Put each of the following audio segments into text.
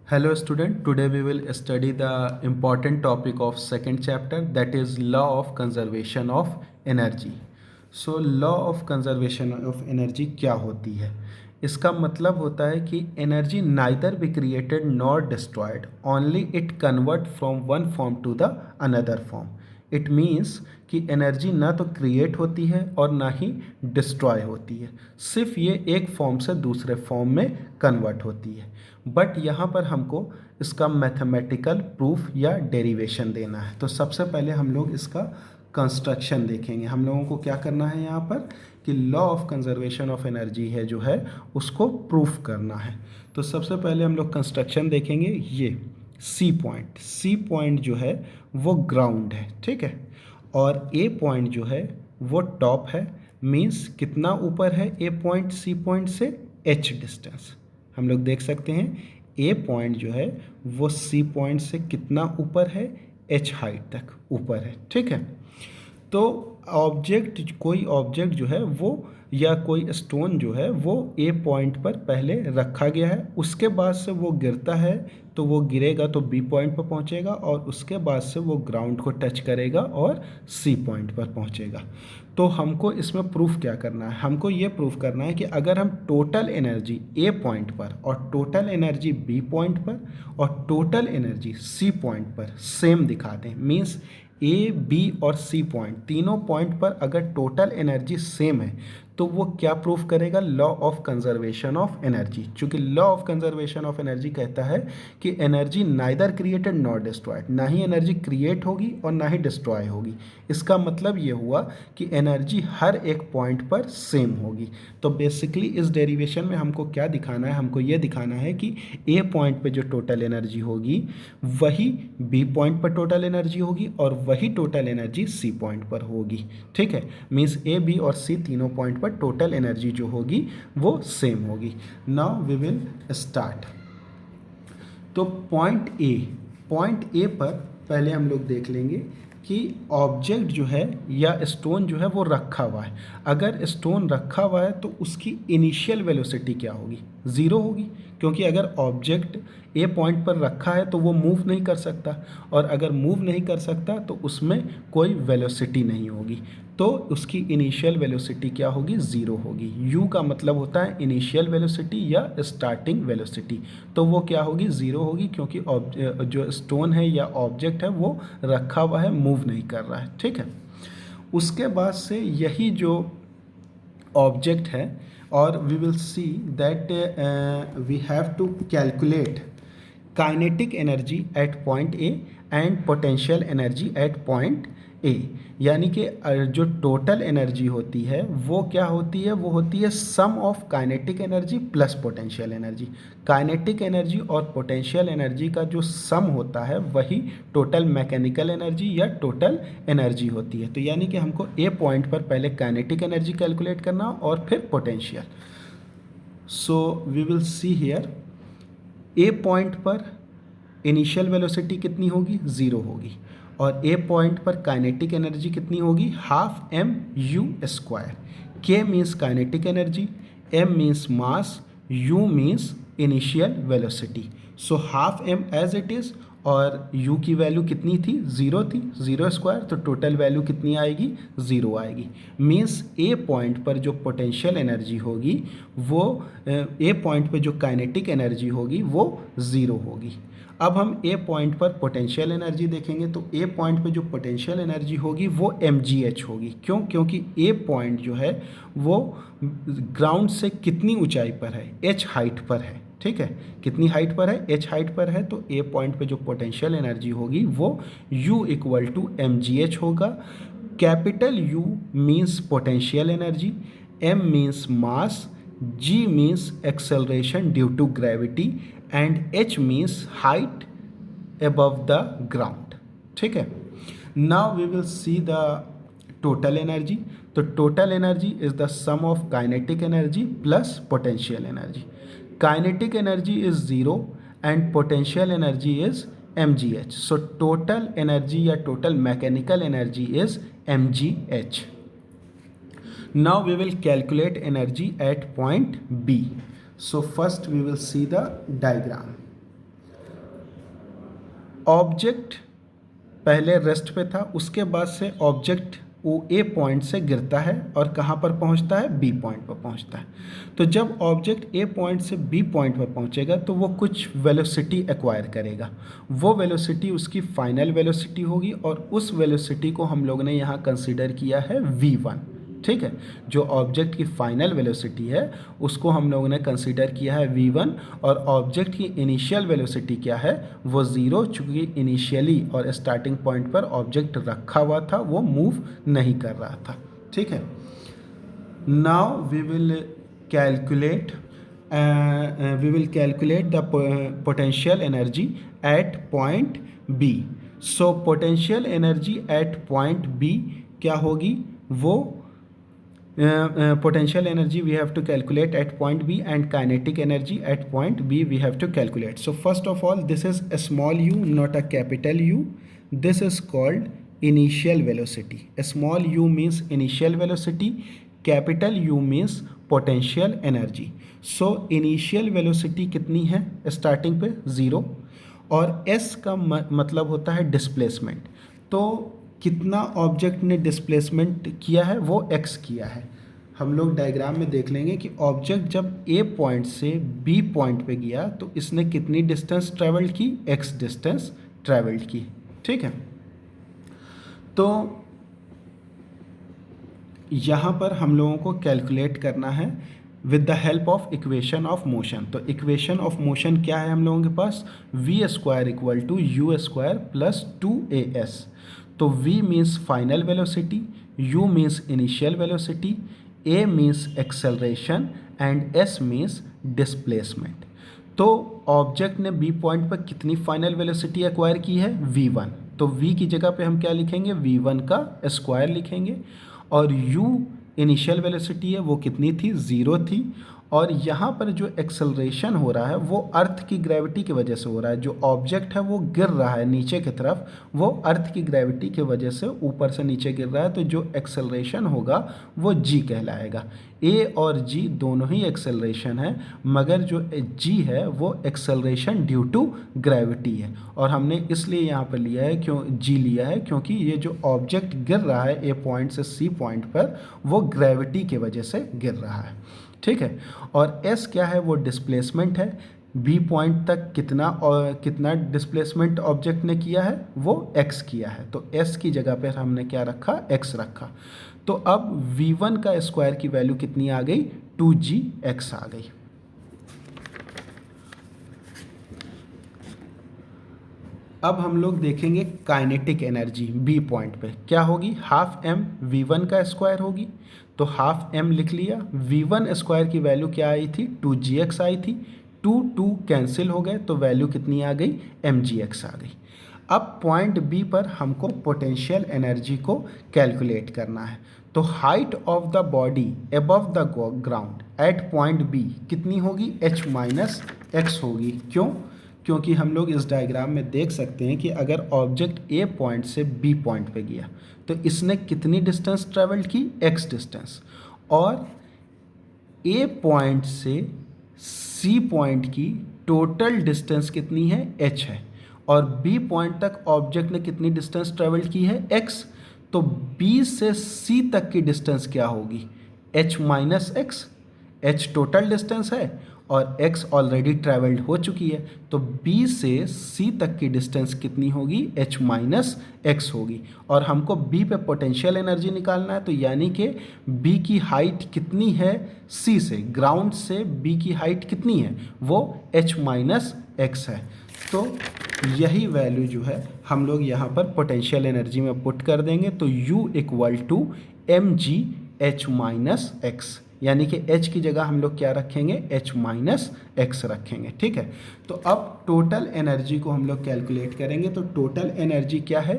Hello student, today we will study the important topic of second chapter, that is law of conservation of energy. So law of conservation of energy क्या होती है? इसका मतलब होता है कि energy neither be created nor destroyed, only it convert from one form to the another form. It means कि energy ना तो क्रिएट होती है और ना ही डिस्ट्रॉय होती है, सिर्फ ये एक फॉर्म से दूसरे फॉर्म में कन्वर्ट होती है। बट यहाँ पर हमको इसका मैथमेटिकल प्रूफ या डेरिवेशन देना है। तो सबसे पहले हम लोग इसका कंस्ट्रक्शन देखेंगे। हम लोगों को क्या करना है यहाँ पर कि law of conservation of energy है जो है उसको प्रूफ करना है। तो सबसे पहले हम लोग कंस्ट्रक्शन देखेंगे। ये सी पॉइंट जो है वो ग्राउंड है, ठीक है, और ए पॉइंट जो है वो टॉप है। मीन्स कितना ऊपर है ए पॉइंट सी पॉइंट से? H distance. हम लोग देख सकते हैं ए पॉइंट जो है वो सी पॉइंट से कितना ऊपर है? एच हाइट तक ऊपर है, ठीक है। तो कोई ऑब्जेक्ट जो है वो या कोई स्टोन जो है वो ए पॉइंट पर पहले रखा गया है, उसके बाद से वो गिरता है तो वो गिरेगा तो बी पॉइंट पर पहुंचेगा और उसके बाद से वो ग्राउंड को टच करेगा और सी पॉइंट पर पहुंचेगा। तो हमको इसमें प्रूफ क्या करना है? हमको ये प्रूफ करना है कि अगर हम टोटल एनर्जी ए पॉइंट पर और टोटल एनर्जी बी पॉइंट पर और टोटल एनर्जी सी पॉइंट पर सेम दिखा दें, मीन्स ए बी और सी पॉइंट तीनों पॉइंट पर अगर टोटल एनर्जी सेम है तो वो क्या प्रूफ करेगा? Law of conservation of energy. चूंकि law of conservation of energy कहता है कि energy neither created nor destroyed, ना ही एनर्जी क्रिएट होगी और ना ही डिस्ट्रॉय होगी। इसका मतलब ये हुआ कि एनर्जी हर एक पॉइंट पर सेम होगी। तो बेसिकली इस डेरिवेशन में हमको क्या दिखाना है? हमको ये दिखाना है कि ए पॉइंट पे जो टोटल एनर्जी होगी वही बी पॉइंट पर टोटल एनर्जी होगी और वही टोटल एनर्जी सी पॉइंट पर होगी, ठीक है। मीन्स ए बी और सी तीनों पॉइंट पर टोटल एनर्जी जो होगी वो सेम होगी। Now we will start. तो पॉइंट ए पर पहले हम लोग देख लेंगे कि ऑब्जेक्ट जो है या स्टोन जो है वो रखा हुआ है। अगर स्टोन रखा हुआ है तो उसकी इनिशियल वेलोसिटी क्या होगी? ज़ीरो होगी, क्योंकि अगर ऑब्जेक्ट ए पॉइंट पर रखा है तो वो मूव नहीं कर सकता, और अगर मूव नहीं कर सकता तो उसमें कोई वेलोसिटी नहीं होगी। तो उसकी इनिशियल वेलोसिटी क्या होगी? ज़ीरो होगी। यू का मतलब होता है इनिशियल वेलोसिटी या स्टार्टिंग वेलोसिटी। तो वो क्या होगी? ज़ीरो होगी, क्योंकि जो स्टोन है या ऑब्जेक्ट है वो रखा हुआ है, मूव नहीं कर रहा है, ठीक है। उसके बाद से यही जो ऑब्जेक्ट है, और we will see that we have to calculate kinetic energy at point A and potential energy at point A. यानी कि जो टोटल एनर्जी होती है वो क्या होती है? वो होती है sum of kinetic energy plus potential energy. Kinetic energy और पोटेंशियल एनर्जी का जो सम होता है वही टोटल मैकेनिकल एनर्जी या टोटल एनर्जी होती है। तो यानी कि हमको ए पॉइंट पर पहले काइनेटिक एनर्जी कैलकुलेट करना और फिर potential. So we will see here A point पर इनिशियल वेलोसिटी कितनी होगी? ज़ीरो होगी। और ए पॉइंट पर काइनेटिक एनर्जी कितनी होगी? Half M U square. K means kinetic energy, M means mass, U means initial velocity. So half M as it is, और u की वैल्यू कितनी थी? ज़ीरो थी। ज़ीरो स्क्वायर तो टोटल वैल्यू कितनी आएगी? ज़ीरो आएगी। मीन्स ए पॉइंट पर जो पोटेंशियल एनर्जी होगी वो ए पॉइंट पर जो काइनेटिक एनर्जी होगी वो ज़ीरो होगी। अब हम ए पॉइंट पर पोटेंशियल एनर्जी देखेंगे। तो ए पॉइंट पे जो पोटेंशियल एनर्जी होगी वो mgh होगी। क्यों? क्योंकि ए पॉइंट जो है वो ग्राउंड से कितनी ऊंचाई पर है? h हाइट पर है, ठीक है। कितनी हाइट पर है? h हाइट पर है। तो ए पॉइंट पे जो पोटेंशियल एनर्जी होगी वो u इक्वल टू mgh होगा। Capital U means potential energy, m means mass, g means acceleration due to gravity and h means height above the ground, ठीक है। Now we will see the total energy. तो total energy is the sum of kinetic energy plus potential energy. Kinetic energy is zero and potential energy is mgh। So total energy या total mechanical energy is mgh। Now we will calculate energy at point B. So first we will see the diagram. Object पहले rest पे था, उसके बाद से object वो ए point से गिरता है और कहाँ पर पहुँचता है, बी पॉइंट पर पहुँचता है। तो जब ऑब्जेक्ट ए पॉइंट से बी पॉइंट पर पहुँचेगा तो वो कुछ वेलोसिटी एक्वायर करेगा। वो वेलोसिटी उसकी फाइनल वेलोसिटी होगी और उस वेलोसिटी को हम लोग ने यहाँ कंसिडर किया है v1। ठीक है, जो ऑब्जेक्ट की फाइनल वेलोसिटी है उसको हम लोगों ने कंसीडर किया है v1 और ऑब्जेक्ट की इनिशियल वेलोसिटी क्या है, वो 0, चूँकि इनिशियली और स्टार्टिंग पॉइंट पर ऑब्जेक्ट रखा हुआ था, वो मूव नहीं कर रहा था। ठीक है, now we will calculate the potential energy at point B. So potential energy at point B क्या होगी, वो potential energy we have to calculate at point B and kinetic energy at point B we have to calculate. So first of all, this is a small u, not a capital U. This is called initial velocity. A small u means initial velocity, capital U means potential energy. So initial velocity कितनी है starting पे 0 और s का मतलब होता है displacement. तो कितना ऑब्जेक्ट ने डिस्प्लेसमेंट किया है, वो x किया है। हम लोग डायग्राम में देख लेंगे कि ऑब्जेक्ट जब a पॉइंट से b पॉइंट पे गया तो इसने कितनी डिस्टेंस ट्रैवल्ड की, x डिस्टेंस ट्रैवल्ड की। ठीक है, तो यहाँ पर हम लोगों को कैलकुलेट करना है with the help of equation of motion. तो इक्वेशन ऑफ मोशन क्या है हम लोगों के पास, v² equal to u² plus 2as। तो v means final velocity, u means initial velocity, a means acceleration and s means displacement. तो object ने b point पर कितनी फाइनल वेलोसिटी एक्वायर की है, v1। तो v की जगह पे हम क्या लिखेंगे, v1 का स्क्वायर लिखेंगे और u इनिशियल वेलोसिटी है वो कितनी थी, 0 थी। और यहाँ पर जो एक्सेलरेशन हो रहा है वो अर्थ की ग्रेविटी की वजह से हो रहा है। जो ऑब्जेक्ट है वो गिर रहा है नीचे की तरफ, वो अर्थ की ग्रेविटी की वजह से ऊपर से नीचे गिर रहा है। तो जो एक्सेलरेशन होगा वो g कहलाएगा। a और g दोनों ही एक्सेलरेशन है, मगर जो g है वो एक्सेलरेशन ड्यू टू ग्रेविटी है। और हमने इसलिए यहाँ पर लिया है, क्यों g लिया है, क्योंकि ये जो ऑब्जेक्ट गिर रहा है a पॉइंट से c पॉइंट पर, वो ग्रेविटी की वजह से गिर रहा है। ठीक है, और s क्या है, वो डिस्प्लेसमेंट है। b पॉइंट तक कितना डिस्प्लेसमेंट ऑब्जेक्ट ने किया है, वो x किया है। तो s की जगह पर हमने क्या रखा, x रखा। तो अब v1 का स्क्वायर की वैल्यू कितनी आ गई, 2gx आ गई। अब हम लोग देखेंगे काइनेटिक एनर्जी b पॉइंट पे क्या होगी, हाफ m v1 का स्क्वायर होगी। तो हाफ m लिख लिया। v1 स्क्वायर की वैल्यू क्या आई थी, 2gx आई थी। 2 कैंसिल हो गए तो वैल्यू कितनी आ गई, mgx आ गई। अब पॉइंट b पर हमको पोटेंशियल एनर्जी को कैलकुलेट करना है। तो height of the body above the ground eight point b कितनी होगी, h माइनस एक्स होगी। क्यों, क्योंकि हम लोग इस डायग्राम में देख सकते हैं कि अगर ऑब्जेक्ट a पॉइंट से b पॉइंट पे गया तो इसने कितनी डिस्टेंस ट्रेवल्ड की, x डिस्टेंस, और a पॉइंट से c पॉइंट की टोटल डिस्टेंस कितनी है, h है, और b पॉइंट तक ऑब्जेक्ट ने कितनी डिस्टेंस ट्रेवल की है, x। तो b से c तक की डिस्टेंस क्या होगी, h minus x. h total distance है और x ऑलरेडी ट्रैवल्ड हो चुकी है। तो b से c तक की डिस्टेंस कितनी होगी, h माइनस एक्स होगी। और हमको b पे पोटेंशियल एनर्जी निकालना है, तो यानी कि b की हाइट कितनी है, c से, ग्राउंड से b की हाइट कितनी है, वो h माइनस एक्स है। तो यही वैल्यू जो है हम लोग यहाँ पर पोटेंशियल एनर्जी में पुट कर देंगे। तो u equal to mgh minus x, यानी कि h की जगह हम लोग क्या रखेंगे, h माइनस एक्स रखेंगे। ठीक है, तो अब टोटल एनर्जी को हम लोग कैलकुलेट करेंगे। तो टोटल एनर्जी क्या है,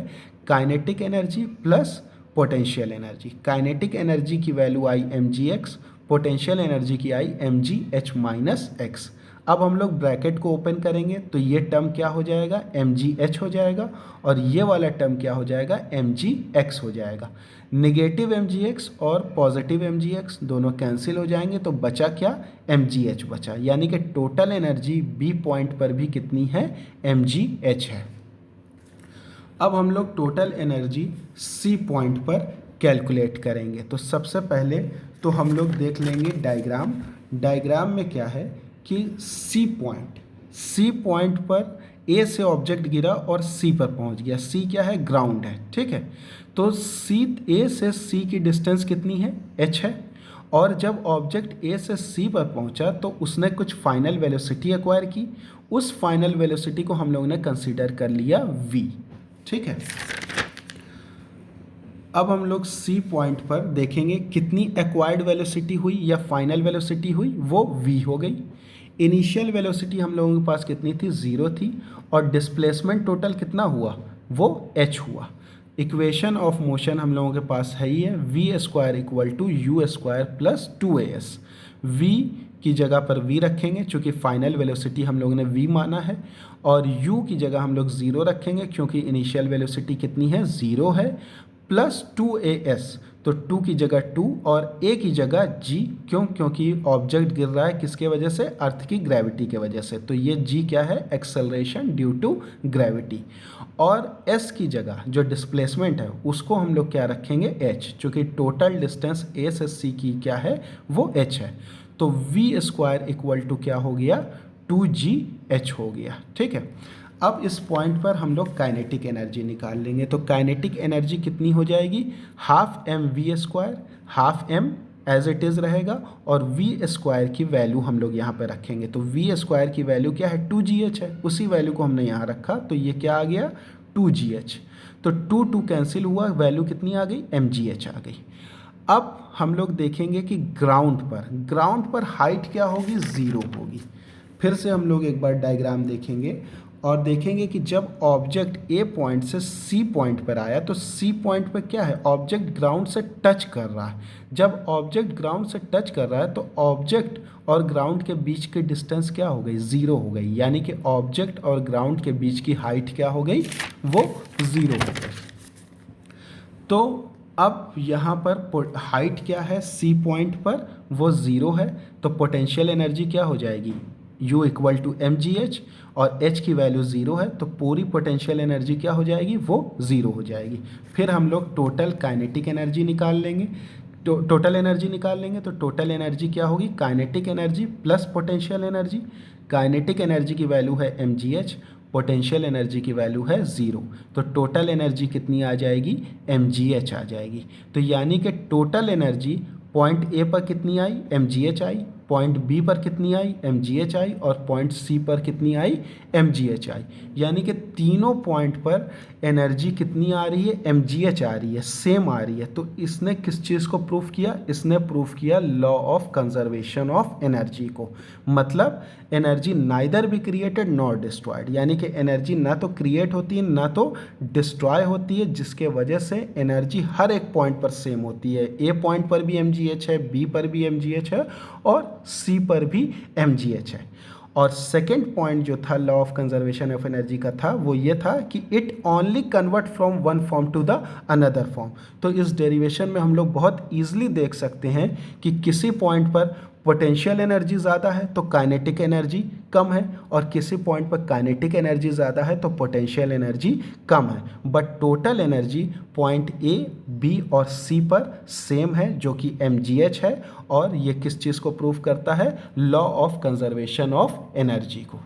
kinetic energy plus potential energy. Kinetic energy की वैल्यू आई mgx, पोटेंशियल एनर्जी की आई mgh माइनस एक्स। अब हम लोग ब्रैकेट को ओपन करेंगे तो ये टर्म क्या हो जाएगा, mgh हो जाएगा, और ये वाला टर्म क्या हो जाएगा, mgx हो जाएगा। नेगेटिव mgx और पॉजिटिव mgx दोनों कैंसिल हो जाएंगे, तो बचा क्या, mgh बचा। यानी कि टोटल एनर्जी b पॉइंट पर भी कितनी है, mgh है। अब हम लोग टोटल एनर्जी सी पॉइंट पर कैलकुलेट करेंगे। तो सबसे पहले तो हम लोग देख लेंगे डायग्राम। डायग्राम में क्या है कि सी पॉइंट पर ए से ऑब्जेक्ट गिरा और सी पर पहुंच गया। सी क्या है? ग्राउंड है, ठीक है। तो सी, ए से सी की डिस्टेंस कितनी है? एच है। और जब ऑब्जेक्ट ए से सी पर पहुंचा तो उसने कुछ फाइनल वेलोसिटी एक्वायर की। उस फाइनल वेलोसिटी को हम लोगों ने कंसीडर कर लिया v, ठीक है। अब हम लोग सी पॉइंट पर देखेंगे कितनी एक्वायर्ड वेलोसिटी हुई या फाइनल वेलोसिटी हुई, वो v हो गई। इनिशियल वेलोसिटी हम लोगों के पास कितनी थी? 0 थी। और डिस्प्लेसमेंट टोटल कितना हुआ? वो h हुआ। इक्वेशन ऑफ मोशन हम लोगों के पास है ही है, v² equal to u² plus 2as। v की जगह पर v रखेंगे क्योंकि फाइनल वेलोसिटी हम लोगों ने v माना है, और u की जगह हम लोग 0 रखेंगे क्योंकि इनिशियल वेलोसिटी कितनी है? 0 है, प्लस 2as। तो 2 की जगह 2 और a की जगह g। क्यों? क्योंकि ऑब्जेक्ट गिर रहा है किसके वजह से? अर्थ की ग्रेविटी के वजह से। तो ये g क्या है? Acceleration due to gravity. और s की जगह जो डिस्प्लेसमेंट है उसको हम लोग क्या रखेंगे? h, क्योंकि टोटल डिस्टेंस a से c की क्या है? वो h है। तो v² इक्वल टू क्या हो गया? 2gh हो गया, ठीक है। अब इस पॉइंट पर हम लोग काइनेटिक एनर्जी निकाल लेंगे। तो काइनेटिक एनर्जी कितनी हो जाएगी? Half m v square, half M as it is रहेगा, और v² की वैल्यू हम लोग यहाँ पे रखेंगे। तो v² की वैल्यू क्या है? 2gh है। उसी वैल्यू को हमने यहाँ रखा, तो ये क्या आ गया? 2gh। तो 2 कैंसिल हुआ, वैल्यू कितनी आ गई? mgh आ गई। अब हम लोग देखेंगे कि ग्राउंड पर हाइट क्या होगी? 0 होगी। फिर से हम लोग एक बार डायग्राम देखेंगे और देखेंगे कि जब ऑब्जेक्ट ए पॉइंट से सी पॉइंट पर आया तो सी पॉइंट पर क्या है? ऑब्जेक्ट ग्राउंड से टच कर रहा है। जब ऑब्जेक्ट ग्राउंड से टच कर रहा है तो ऑब्जेक्ट और ग्राउंड के बीच की डिस्टेंस क्या हो गई? 0 हो गई। यानी कि ऑब्जेक्ट और ग्राउंड के बीच की हाइट क्या हो गई? वो 0 हो गई। तो अब यहाँ पर हाइट क्या है? सी पॉइंट पर वो 0 है। तो पोटेंशियल एनर्जी क्या हो जाएगी? U इक्वल टू mgh, और h की वैल्यू 0 है तो पूरी पोटेंशियल एनर्जी क्या हो जाएगी? वो 0 हो जाएगी। फिर हम लोग टोटल काइनेटिक एनर्जी निकाल लेंगे। टोटल एनर्जी निकाल लेंगे तो टोटल एनर्जी क्या होगी? Kinetic energy plus potential energy. Kinetic energy की वैल्यू है mgh, पोटेंशियल एनर्जी की वैल्यू है 0। तो टोटल एनर्जी कितनी आ जाएगी? mgh आ जाएगी। तो यानी कि टोटल एनर्जी पॉइंट ए पर कितनी आई? mgh आई। पॉइंट बी पर कितनी आई? mgh आई। और पॉइंट सी पर कितनी आई? mgh आई। यानी कि तीनों पॉइंट पर एनर्जी कितनी आ रही है? mgh आ रही है, सेम आ रही है। तो इसने किस चीज़ को प्रूफ किया? इसने प्रूफ किया law of conservation of energy को। मतलब energy neither be created nor destroyed, यानी कि एनर्जी ना तो क्रिएट होती है ना तो डिस्ट्रॉय होती है, जिसके वजह से एनर्जी हर एक पॉइंट पर सेम होती है। ए पॉइंट पर भी mgh है, बी पर भी mgh है, और सी पर भी mgh है। और सेकेंड पॉइंट जो था law of conservation of energy का था, वो ये था कि it only convert from one form to the another form. तो इस डेरिवेशन में हम लोग बहुत ईजिली देख सकते हैं कि किसी पॉइंट पर पोटेंशियल एनर्जी ज़्यादा है तो काइनेटिक एनर्जी कम है, और किसी पॉइंट पर काइनेटिक एनर्जी ज़्यादा है तो पोटेंशियल एनर्जी कम है। But total energy point A, B और सी पर सेम है, जो कि mgh है। और ये किस चीज़ को प्रूव करता है? Law of conservation of energy को।